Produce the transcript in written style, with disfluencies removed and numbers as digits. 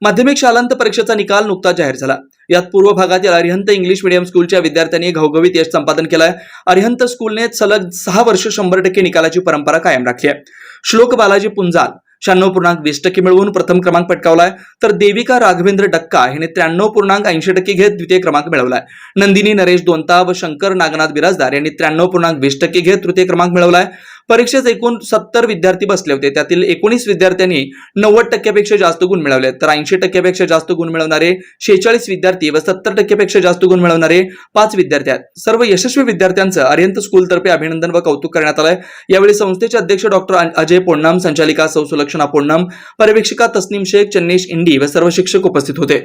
माध्यमिक शालांत परीक्षेचा निकाल नुकताच जाहीर झाला। यात पूर्व भागातील अरिहंत इंग्लिश मीडियम स्कूलच्या विद्यार्थ्यांनी घवघवीत यश संपादन केलंय। अरिहंत स्कूलने सलग 6 वर्ष 100% निकालाची परंपरा कायम राखली आहे। श्लोक बालाजी पुंजाल 96.20% मिळवून प्रथम क्रमांक पटकावलाय, तर देविका राघवेंद्र डक्का हिने 93.80% घेत द्वितीय क्रमांक मिळवलाय। नंदिनी नरेश दोनता व शंकर नागनाथ बिराजदार यांनी 93.20% घेत तृतीय क्रमांक मिळवलाय। परीक्षेत एकूण 70 विद्यार्थी बसले होते, त्यातील 19 विद्यार्थ्यांनी 90% पेक्षा जास्त गुण मिळवले, तर 80% पेक्षा जास्त गुण मिळवणारे 46 विद्यार्थी व 70% पेक्षा जास्त गुण मिळवणारे 5 विद्यार्थी आहेत। सर्व यशस्वी विद्यार्थ्यांचं अरिहंत स्कूलतर्फे अभिनंदन व कौतुक करण्यात आलंय। यावेळी संस्थेचे अध्यक्ष डॉक्टर अजय पोन्नम, संचालिका सौ सुलक्षणा पोन्नम, पर्यवेक्षिका तस्नीम शेख, चन्नेश इंडी व सर्व शिक्षक उपस्थित होते।